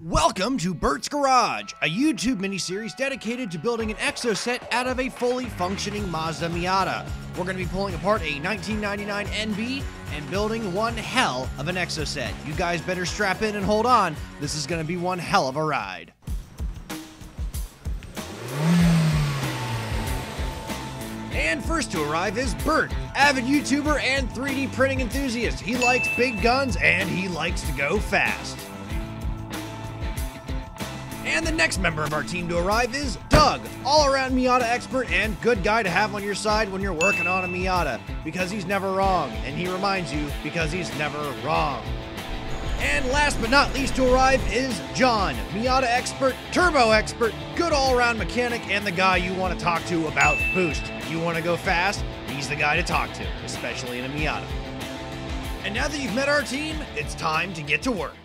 Welcome to Bert's Garage, a YouTube miniseries dedicated to building an Exocet out of a fully functioning Mazda Miata. We're going to be pulling apart a 1999 NB and building one hell of an Exocet. You guys better strap in and hold on. This is going to be one hell of a ride. And first to arrive is Bert, avid YouTuber and 3D printing enthusiast. He likes big guns and he likes to go fast. And the next member of our team to arrive is Doug, all-around Miata expert and good guy to have on your side when you're working on a Miata, because he's never wrong, and he reminds you because he's never wrong. And last but not least to arrive is John, Miata expert, turbo expert, good all-around mechanic, and the guy you want to talk to about boost. If you want to go fast, he's the guy to talk to, especially in a Miata. And now that you've met our team, it's time to get to work.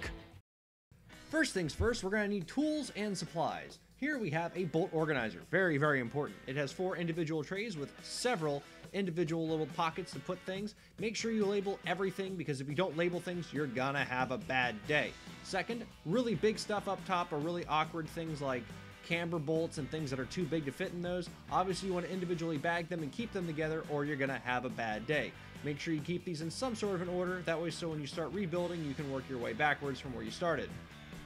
First things first, we're going to need tools and supplies. Here we have a bolt organizer, very, very important. It has 4 individual trays with several individual little pockets to put things. Make sure you label everything, because if you don't label things, you're gonna have a bad day. Second, really big stuff up top or really awkward things like camber bolts and things that are too big to fit in those. Obviously, you want to individually bag them and keep them together, or you're gonna have a bad day. Make sure you keep these in some sort of an order, that way so when you start rebuilding, you can work your way backwards from where you started.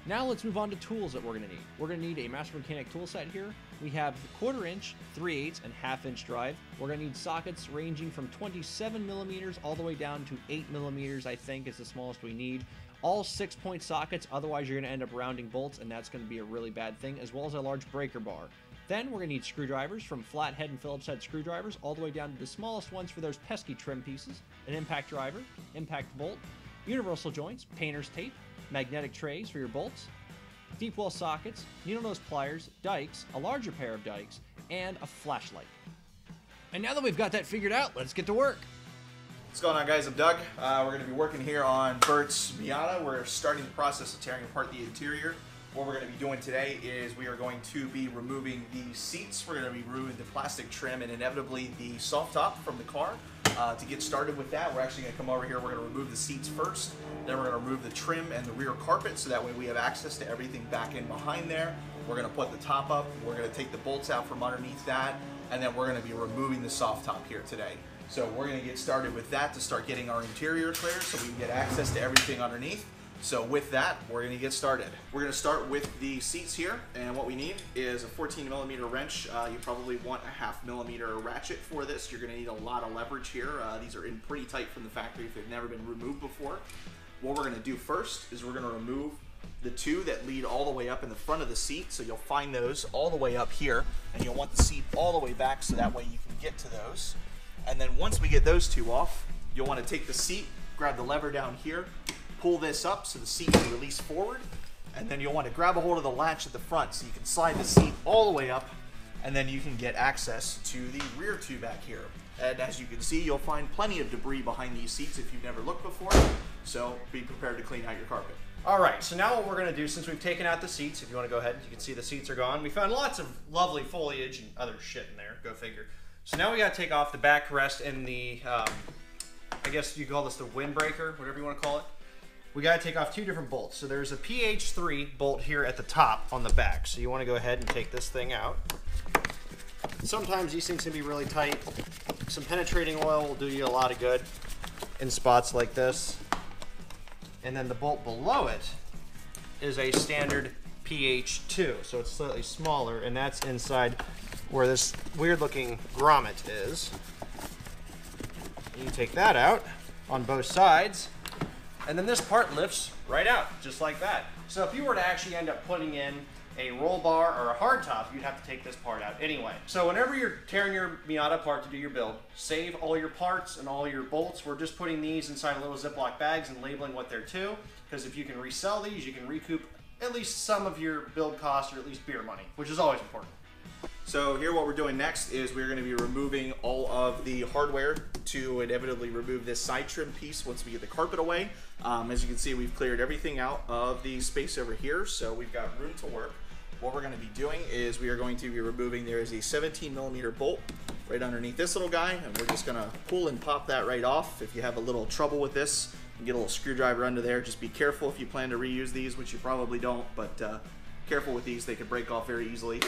Now let's move on to tools that we're going to need. We're going to need a Master Mechanic tool set here. We have 1/4 inch, 3/8, and 1/2 inch drive. We're going to need sockets ranging from 27 millimeters all the way down to 8 millimeters, I think, is the smallest we need. All 6-point sockets, otherwise you're going to end up rounding bolts, and that's going to be a really bad thing, as well as a large breaker bar. Then we're going to need screwdrivers, from flathead and Phillips head screwdrivers all the way down to the smallest ones for those pesky trim pieces, an impact driver, impact bolt, universal joints, painter's tape, magnetic trays for your bolts, deep well sockets, needle nose pliers, dikes, a larger pair of dikes, and a flashlight. And now that we've got that figured out, let's get to work. What's going on, guys? I'm Doug. We're going to be working here on Bert's Miata. We're starting the process of tearing apart the interior. What we're going to be doing today is we are going to be removing the seats. We're going to be removing the plastic trim and inevitably the soft top from the car. To get started with that, we're actually going to come over here. We're going to remove the seats first. Then we're going to remove the trim and the rear carpet, so that way we have access to everything back in behind there. We're going to put the top up. We're going to take the bolts out from underneath that, and then we're going to be removing the soft top here today. So we're going to get started with that to start getting our interior clear so we can get access to everything underneath. So with that, we're going to get started. We're going to start with the seats here, and what we need is a 14mm wrench. You probably want a 1/2mm ratchet for this. You're going to need a lot of leverage here. These are in pretty tight from the factory if they've never been removed before. What we're going to do first is we're going to remove the 2 that lead all the way up in the front of the seat. So you'll find those all the way up here, and you'll want the seat all the way back so that way you can get to those. And then once we get those 2 off, you'll want to take the seat, grab the lever down here, pull this up so the seat will release forward, and then you'll want to grab a hold of the latch at the front so you can slide the seat all the way up, and then you can get access to the rear 2 back here. And as you can see, you'll find plenty of debris behind these seats if you've never looked before, so be prepared to clean out your carpet. Alright, so now what we're going to do, since we've taken out the seats, if you want to go ahead, you can see the seats are gone. We found lots of lovely foliage and other shit in there, go figure. So now we got to take off the backrest and the, I guess you call this the windbreaker, whatever you want to call it. We got to take off 2 different bolts. So there's a PH3 bolt here at the top on the back. So you want to go ahead and take this thing out. Sometimes these things can be really tight. Some penetrating oil will do you a lot of good in spots like this. And then the bolt below it is a standard PH2. So it's slightly smaller, and that's inside where this weird looking grommet is. You take that out on both sides. And then this part lifts right out, just like that. So if you were to actually end up putting in a roll bar or a hard top, you'd have to take this part out anyway. So whenever you're tearing your Miata apart to do your build, save all your parts and all your bolts. We're just putting these inside little Ziploc bags and labeling what they're to, because if you can resell these, you can recoup at least some of your build costs, or at least beer money, which is always important. So here what we're doing next is we're going to be removing all of the hardware to inevitably remove this side trim piece once we get the carpet away. As you can see, we've cleared everything out of the space over here, so we've got room to work. What we're going to be doing is we are going to be removing, there is a 17mm bolt right underneath this little guy, and we're just going to pull and pop that right off. If you have a little trouble with this, Get a little screwdriver under there. Just be careful if you plan to reuse these, which you probably don't, but careful with these. They could break off very easily.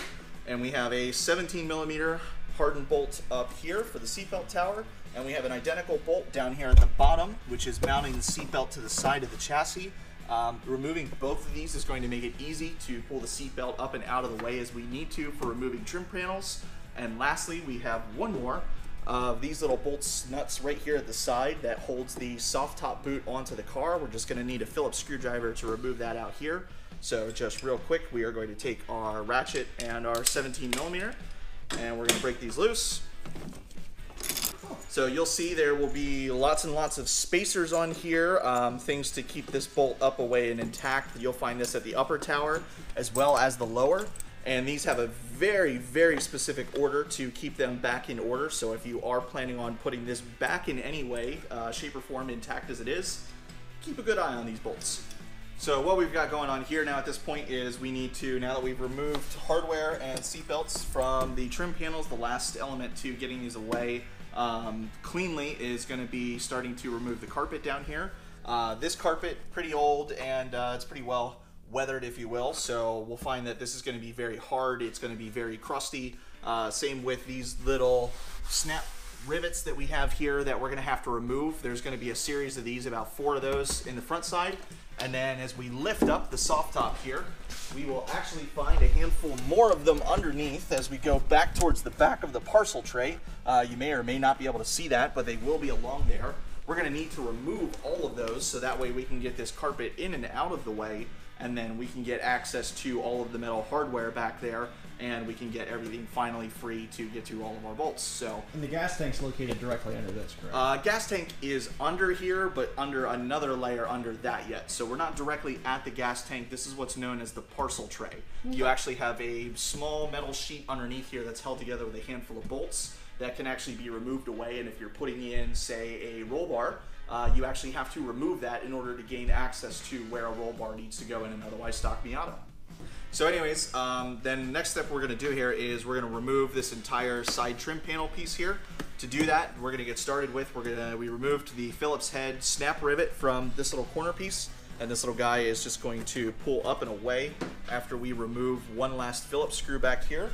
And we have a 17mm hardened bolt up here for the seatbelt tower, and we have an identical bolt down here at the bottom, which is mounting the seatbelt to the side of the chassis. Removing both of these is going to make it easy to pull the seatbelt up and out of the way as we need to for removing trim panels. And lastly, we have one more of these little bolts nuts right here at the side that holds the soft top boot onto the car. We're just going to need a Phillips screwdriver to remove that out here. So just real quick, we are going to take our ratchet and our 17mm, and we're going to break these loose. So you'll see there will be lots and lots of spacers on here, things to keep this bolt up, away, and intact. You'll find this at the upper tower as well as the lower. And these have a very, very specific order to keep them back in order. So if you are planning on putting this back in any way, shape or form, intact as it is, keep a good eye on these bolts. So what we've got going on here now at this point is we need to, now that we've removed hardware and seatbelts from the trim panels, the last element to getting these away cleanly is going to be starting to remove the carpet down here. This carpet, pretty old, and it's pretty well weathered, if you will, so we'll find that this is going to be very hard. It's going to be very crusty. Same with these little snap rivets that we have here that we're going to have to remove. There's going to be a series of these, about 4 of those in the front side, and then as we lift up the soft top here, we will actually find a handful more of them underneath as we go back towards the back of the parcel tray. You may or may not be able to see that, but they will be along there. We're going to need to remove all of those so that way we can get this carpet in and out of the way, and then we can get access to all of the metal hardware back there, and we can get everything finally free to get to all of our bolts. So, and the gas tank's located directly under this, correct? Gas tank is under here, but under another layer under that yet. So we're not directly at the gas tank. This is what's known as the parcel tray. You actually have a small metal sheet underneath here that's held together with a handful of bolts that can actually be removed away, and if you're putting in, say, a roll bar, you actually have to remove that in order to gain access to where a roll bar needs to go in an otherwise stock Miata. So anyways, then next step we're going to do here is we're going to remove this entire side trim panel piece here. To do that, we're going to get started with, we removed the Phillips head snap rivet from this little corner piece, and this little guy is just going to pull up and away after we remove one last Phillips screw back here.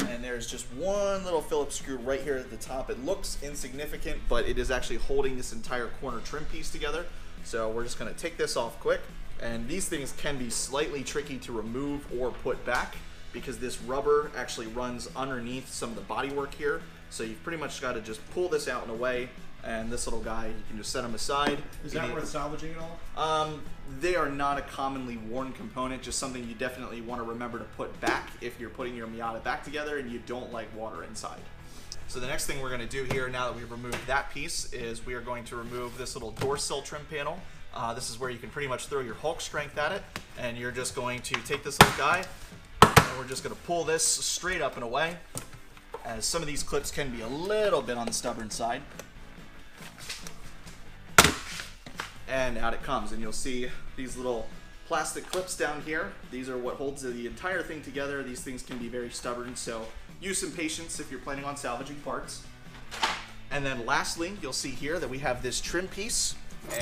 And there's just one little Phillips screw right here at the top. It looks insignificant, but it is actually holding this entire corner trim piece together. So we're just going to take this off quick. And these things can be slightly tricky to remove or put back because this rubber actually runs underneath some of the bodywork here. So you've pretty much got to just pull this out and away. And this little guy, you can just set him aside. Is that worth salvaging at all? They are not a commonly worn component, just something you definitely want to remember to put back if you're putting your Miata back together and you don't like water inside. So the next thing we're going to do here, now that we've removed that piece, is we are going to remove this little door sill trim panel. This is where you can pretty much throw your Hulk strength at it, and you're just going to take this little guy, and we're just going to pull this straight up and away, as some of these clips can be a little bit on the stubborn side. And out it comes, and you'll see these little plastic clips down here. These are what holds the entire thing together. These things can be very stubborn, so use some patience if you're planning on salvaging parts. And then lastly, you'll see here that we have this trim piece,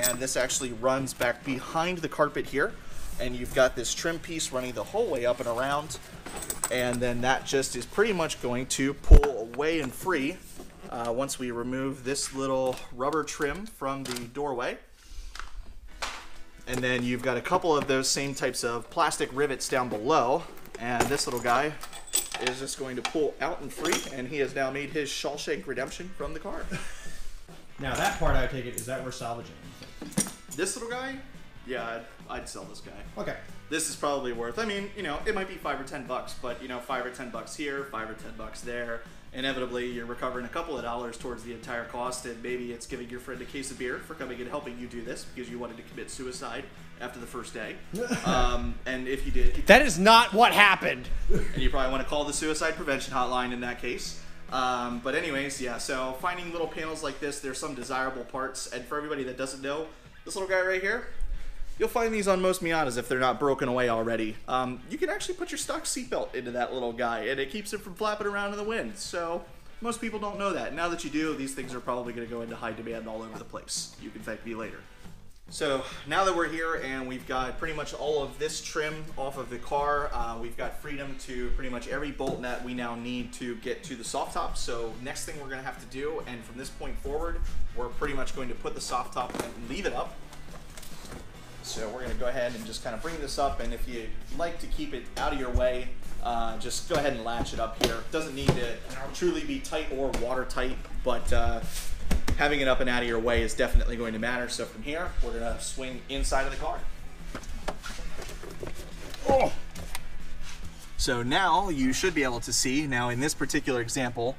and this actually runs back behind the carpet here, and you've got this trim piece running the whole way up and around, and then that just is pretty much going to pull away and free once we remove this little rubber trim from the doorway. And then you've got a couple of those same types of plastic rivets down below, and this little guy is just going to pull out and free, and he has now made his Shawshank redemption from the car. Now that part, I take it, is that worth salvaging? This little guy? Yeah, I'd sell this guy. Okay. This is probably worth, I mean, you know, it might be $5 or $10, but you know, $5 or $10 here, $5 or $10 there. Inevitably, you're recovering a couple of dollars towards the entire cost, and maybe it's giving your friend a case of beer for coming and helping you do this because you wanted to commit suicide after the first day. And if you did, that is not what happened. And you probably want to call the suicide prevention hotline in that case. But anyways, yeah, so finding little panels like this, there's some desirable parts, and for everybody that doesn't know, this little guy right here, you'll find these on most Miatas if they're not broken away already. You can actually put your stock seatbelt into that little guy, and it keeps it from flapping around in the wind. So most people don't know that. Now that you do, these things are probably going to go into high demand all over the place. You can thank me later. So now that we're here and we've got pretty much all of this trim off of the car, we've got freedom to pretty much every bolt that we now need to get to the soft top. So next thing we're going to have to do, and from this point forward, we're pretty much going to put the soft top and leave it up. So we're going to go ahead and just kind of bring this up, and if you'd like to keep it out of your way, just go ahead and latch it up here. It doesn't need to truly be tight or watertight, but having it up and out of your way is definitely going to matter. So from here, we're going to swing inside of the car. Oh. So now you should be able to see, now in this particular example,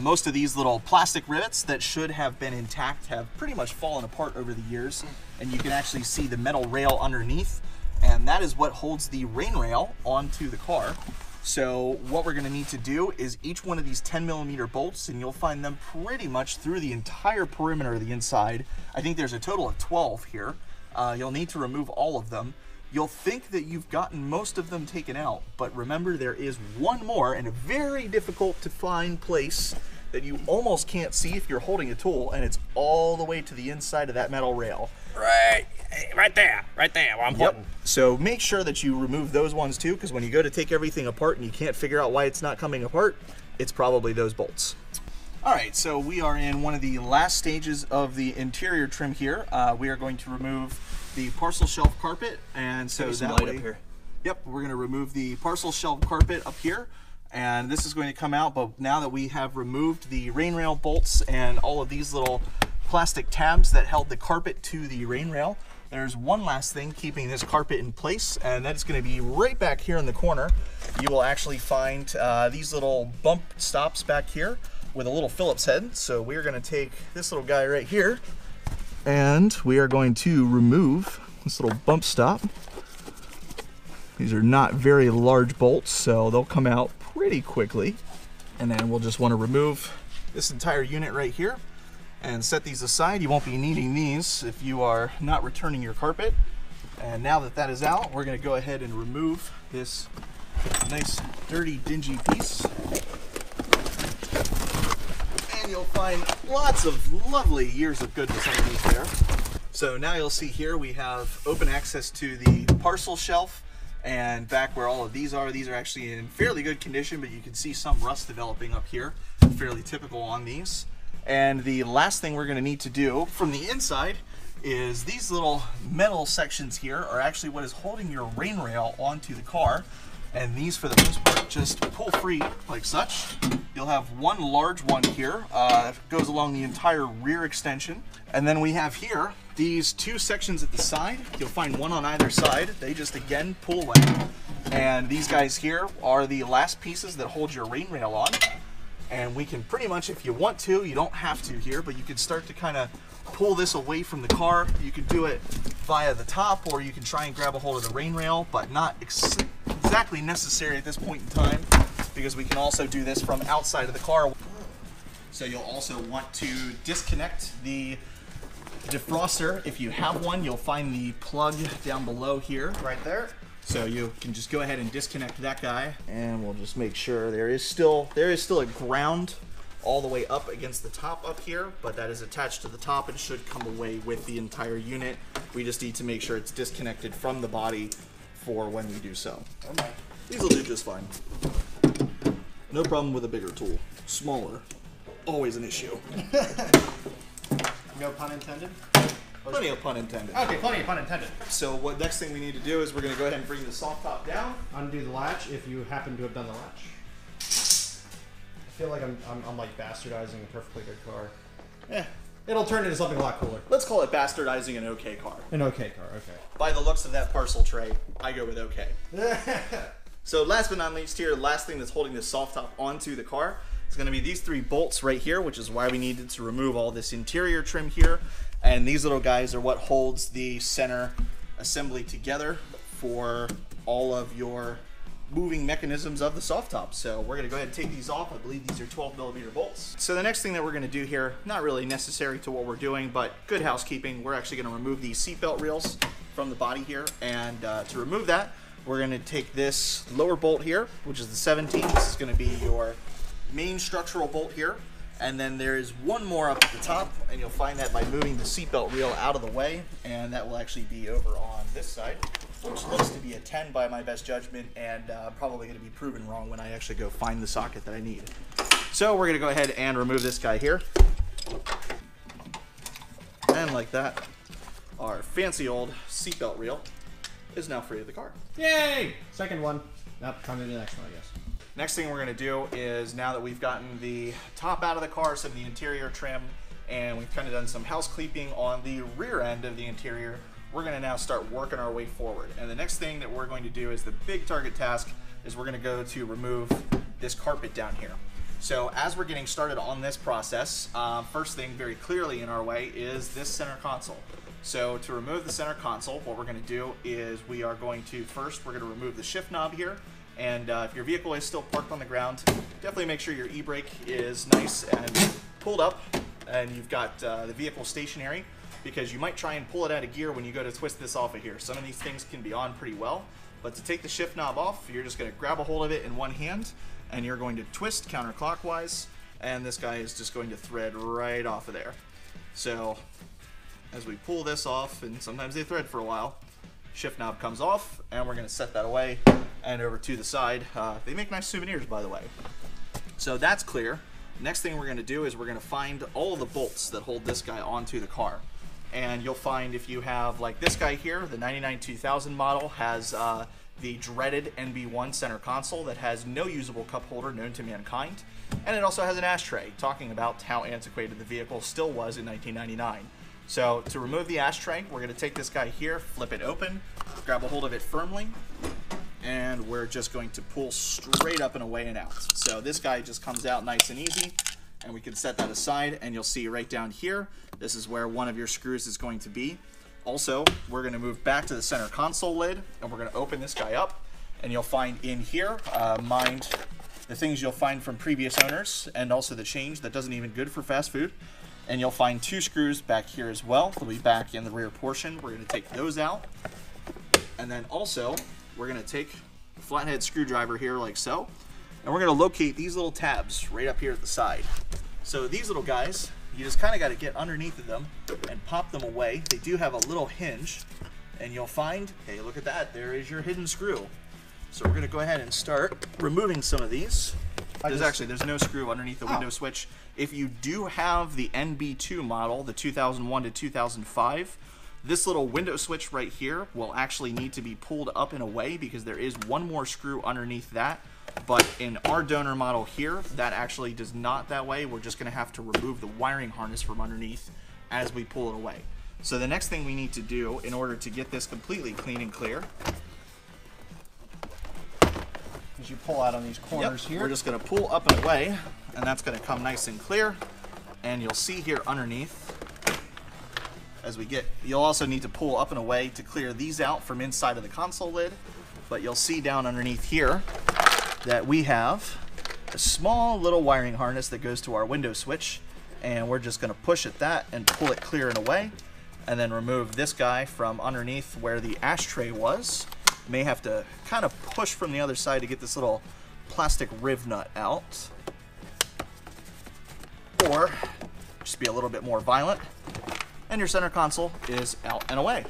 most of these little plastic rivets that should have been intact have pretty much fallen apart over the years, and you can actually see the metal rail underneath, and that is what holds the rain rail onto the car. So what we're going to need to do is each one of these 10mm bolts, and you'll find them pretty much through the entire perimeter of the inside. I think there's a total of 12 here. You'll need to remove all of them. You'll think that you've gotten most of them taken out, but remember there is one more and a very difficult to find place that you almost can't see if you're holding a tool, and it's all the way to the inside of that metal rail. Right there where I'm holding. So make sure that you remove those ones too, because when you go to take everything apart and you can't figure out why it's not coming apart, it's probably those bolts. All right, so we are in one of the last stages of the interior trim here. We are going to remove the parcel shelf carpet, and so that way, up here. Yep, we're going to remove the parcel shelf carpet up here, and this is going to come out. But now that we have removed the rain rail bolts and all of these little plastic tabs that held the carpet to the rain rail, there's one last thing keeping this carpet in place, and that is going to be right back here in the corner. You will actually find these little bump stops back here with a little Phillips head. So we're going to take this little guy right here, and we are going to remove this little bump stop. These are not very large bolts, so they'll come out pretty quickly. And then we'll just want to remove this entire unit right here and set these aside. You won't be needing these if you are not returning your carpet. And now that that is out, we're going to go ahead and remove this nice dirty dingy piece. And you'll find lots of lovely years of goodness underneath there. So now you'll see here we have open access to the parcel shelf, and back where all of these are actually in fairly good condition, but you can see some rust developing up here, fairly typical on these. And the last thing we're going to need to do from the inside is these little metal sections here are actually what is holding your rain rail onto the car. And these, for the most part, just pull free like such. You'll have one large one here, goes along the entire rear extension. And then we have here these two sections at the side. You'll find one on either side. They just, again, pull away. And these guys here are the last pieces that hold your rain rail on. And we can pretty much, if you want to, you don't have to here, but you can start to kind of pull this away from the car. You can do it via the top, or you can try and grab a hold of the rain rail, but not exactly necessary at this point in time, because we can also do this from outside of the car. So you'll also want to disconnect the defroster. If you have one, you'll find the plug down below here. Right there. So you can just go ahead and disconnect that guy, and we'll just make sure there is still a ground all the way up against the top up here, but that is attached to the top and should come away with the entire unit. We just need to make sure it's disconnected from the body for when we do so. Okay. These will do just fine. No problem with a bigger tool. Smaller, always an issue. No pun intended? Plenty of pun intended. Okay, plenty of pun intended. So what next thing we need to do is we're going to go ahead and bring the soft top down. Undo the latch if you happen to have done the latch. I feel like I'm like bastardizing a perfectly good car. Yeah. It'll turn into something a lot cooler. Let's call it bastardizing an okay car. An okay car, okay. By the looks of that parcel tray, I go with okay. So last but not least here, last thing that's holding this soft top onto the car is going to be these three bolts right here, which is why we needed to remove all this interior trim here. And these little guys are what holds the center assembly together for all of your moving mechanisms of the soft top. So we're going to go ahead and take these off. I believe these are 12mm bolts. So the next thing that we're going to do here, not really necessary to what we're doing, but good housekeeping, we're actually going to remove these seatbelt reels from the body here. And to remove that, we're going to take this lower bolt here, which is the 17. This is going to be your main structural bolt here. And then there is one more up at the top, and you'll find that by moving the seatbelt reel out of the way, and that will actually be over on this side, which looks to be a 10 by my best judgment, and probably going to be proven wrong when I actually go find the socket that I need. So we're going to go ahead and remove this guy here. And like that, our fancy old seatbelt reel is now free of the car. Yay! Second one. Nope, time to do the next one, I guess. Next thing we're going to do is, now that we've gotten the top out of the car, some of the interior trim, and we've kind of done some house cleaning on the rear end of the interior, we're going to now start working our way forward. And the next thing that we're going to do is the big target task is we're going to go to remove this carpet down here. So as we're getting started on this process, first thing very clearly in our way is this center console. So to remove the center console, what we're going to do is we are going to, first we're going to remove the shift knob here. And if your vehicle is still parked on the ground, definitely make sure your e-brake is nice and pulled up and you've got the vehicle stationary, because you might try and pull it out of gear when you go to twist this off of here. Some of these things can be on pretty well, but to take the shift knob off, you're just going to grab a hold of it in one hand and you're going to twist counterclockwise, and this guy is just going to thread right off of there. So as we pull this off, and sometimes they thread for a while, shift knob comes off, and we're going to set that away and over to the side. They make nice souvenirs, by the way. So that's clear. Next thing we're going to do is we're going to find all of the bolts that hold this guy onto the car. And you'll find, if you have, like this guy here, the 99 2000 model has the dreaded NB1 center console that has no usable cup holder known to mankind. And it also has an ashtray, talking about how antiquated the vehicle still was in 1999. So to remove the ashtray, we're going to take this guy here, flip it open, grab a hold of it firmly, and we're just going to pull straight up and away and out. So this guy just comes out nice and easy, and we can set that aside, and you'll see right down here, this is where one of your screws is going to be. Also, we're going to move back to the center console lid, and we're going to open this guy up, and you'll find in here, mind the things you'll find from previous owners, and also the change that doesn't even good for fast food. And you'll find two screws back here as well. They'll be back in the rear portion. We're going to take those out. And then also, we're going to take a flathead screwdriver here like so. And we're going to locate these little tabs right up here at the side. So these little guys, you just kind of got to get underneath of them and pop them away. They do have a little hinge. And you'll find, hey, look at that. There is your hidden screw. So we're going to go ahead and start removing some of these. There's no screw underneath the window switch. If you do have the NB2 model, the 2001 to 2005, this little window switch right here will actually need to be pulled up and away, because there is one more screw underneath that. But in our donor model here, that actually does not that way. We're just going to have to remove the wiring harness from underneath as we pull it away. So the next thing we need to do in order to get this completely clean and clear, as you pull out on these corners here, we're just going to pull up and away, and that's going to come nice and clear. And you'll see here underneath, as we get, you'll also need to pull up and away to clear these out from inside of the console lid. But you'll see down underneath here that we have a small little wiring harness that goes to our window switch, and we're just going to push at that and pull it clear and away, and then remove this guy from underneath where the ashtray was. May have to kind of push from the other side to get this little plastic riv nut out, or just be a little bit more violent, and your center console is out and away.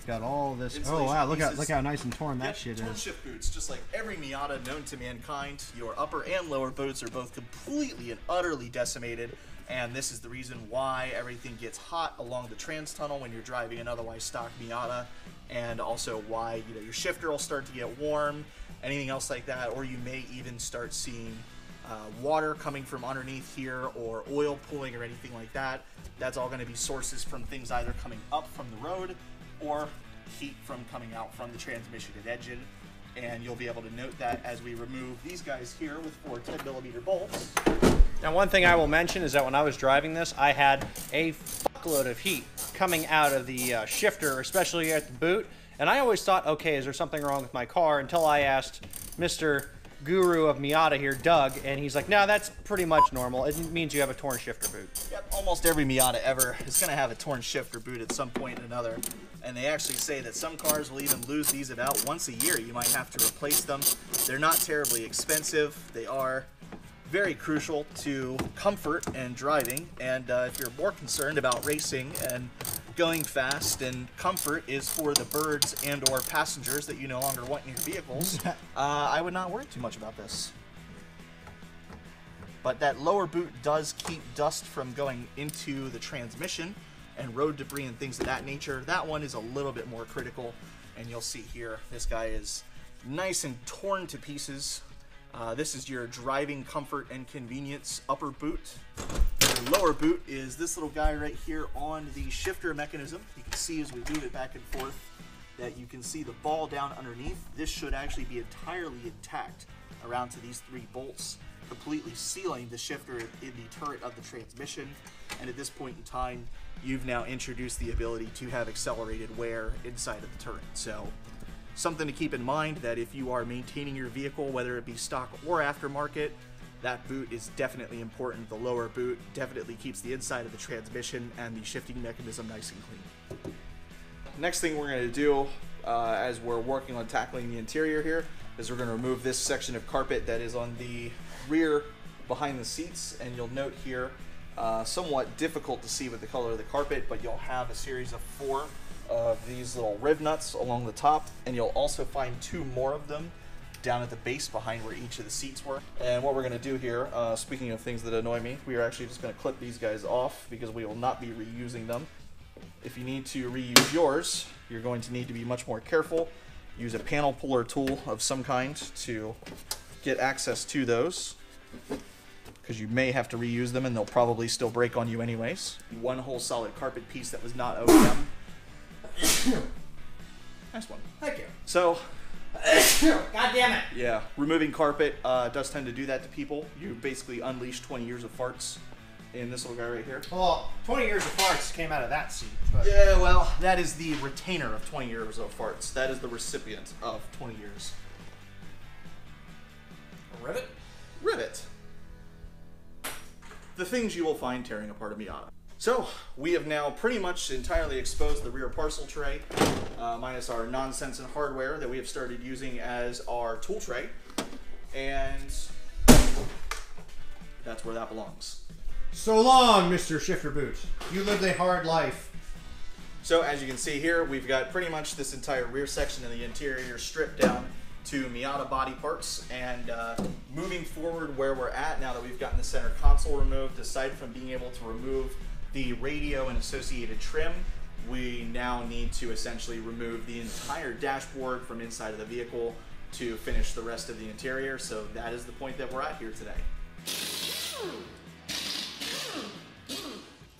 Got all this. Insulation oh wow! Look pieces. how nice and torn that shit torn is. shift boots, just like every Miata known to mankind. Your upper and lower boots are both completely and utterly decimated, and this is the reason why everything gets hot along the trans tunnel when you're driving an otherwise stock Miata, and also why your shifter will start to get warm, anything else like that, or you may even start seeing water coming from underneath here, or oil pooling or anything like that. That's all going to be sources from things either coming up from the road or heat from coming out from the transmission engine. And you'll be able to note that as we remove these guys here with 4 10mm bolts. Now, one thing I will mention is that when I was driving this, I had a fuckload of heat coming out of the shifter, especially at the boot. And I always thought, okay, is there something wrong with my car? Until I asked Mr. Guru of Miata here, Doug, and he's like, no, that's pretty much normal. It means you have a torn shifter boot. Yep, almost every Miata ever is going to have a torn shifter boot at some point or another. And they actually say that some cars will even lose these about once a year. You might have to replace them. They're not terribly expensive. They are very crucial to comfort and driving. And if you're more concerned about racing and going fast, and comfort is for the birds and or passengers that you no longer want in your vehicles, I would not worry too much about this. But that lower boot does keep dust from going into the transmission and road debris and things of that nature. That one is a little bit more critical, and you'll see here, this guy is nice and torn to pieces. This is your driving comfort and convenience upper boot. The lower boot is this little guy right here on the shifter mechanism. You can see as we move it back and forth that you can see the ball down underneath. This should actually be entirely intact around to these 3 bolts, completely sealing the shifter in the turret of the transmission. And at this point in time, you've now introduced the ability to have accelerated wear inside of the turret. So something to keep in mind, that if you are maintaining your vehicle, whether it be stock or aftermarket, that boot is definitely important. The lower boot definitely keeps the inside of the transmission and the shifting mechanism nice and clean. Next thing we're going to do as we're working on tackling the interior here is we're going to remove this section of carpet that is on the rear behind the seats. And you'll note here, somewhat difficult to see with the color of the carpet, but you'll have a series of 4 of these little riv nuts along the top, and you'll also find 2 more of them down at the base behind where each of the seats were. And what we're going to do here, speaking of things that annoy me, we are actually just going to clip these guys off because we will not be reusing them. If you need to reuse yours, you're going to need to be much more careful. Use a panel puller tool of some kind to get access to those, because you may have to reuse them and they'll probably still break on you anyways. One whole solid carpet piece that was not OEM. Nice one. Thank you. So, God damn it. yeah, removing carpet does tend to do that to people. You basically unleash 20 years of farts in this little guy right here. Well, 20 years of farts came out of that seat. But Yeah, well, that is the retainer of 20 years of farts. That is the recipient of 20 years. a rivet? Rivet. The things you will find tearing apart a Miata. So, we have now pretty much entirely exposed the rear parcel tray, minus our nonsense and hardware that we have started using as our tool tray. And that's where that belongs. So long, Mr. Shifter Boot. You lived a hard life. So as you can see here, we've got pretty much this entire rear section of the interior stripped down to Miata body parts. And moving forward where we're at, now that we've gotten the center console removed, aside from being able to remove the radio and associated trim, we now need to essentially remove the entire dashboard from inside of the vehicle to finish the rest of the interior. So that is the point that we're at here today.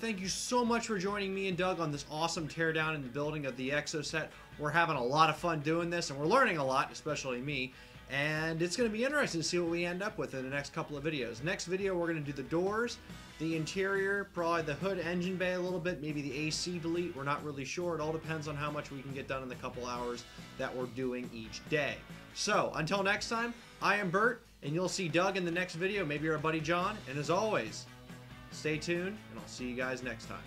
Thank you so much for joining me and Doug on this awesome teardown in the building of the Exocet. We're having a lot of fun doing this, and we're learning a lot, especially me. And it's going to be interesting to see what we end up with in the next couple of videos. Next video, we're going to do the doors, the interior, probably the hood, engine bay a little bit, maybe the AC delete. We're not really sure. It all depends on how much we can get done in the couple hours that we're doing each day. So, until next time, I am Bert, and you'll see Doug in the next video, maybe our buddy John. And as always, stay tuned, and I'll see you guys next time.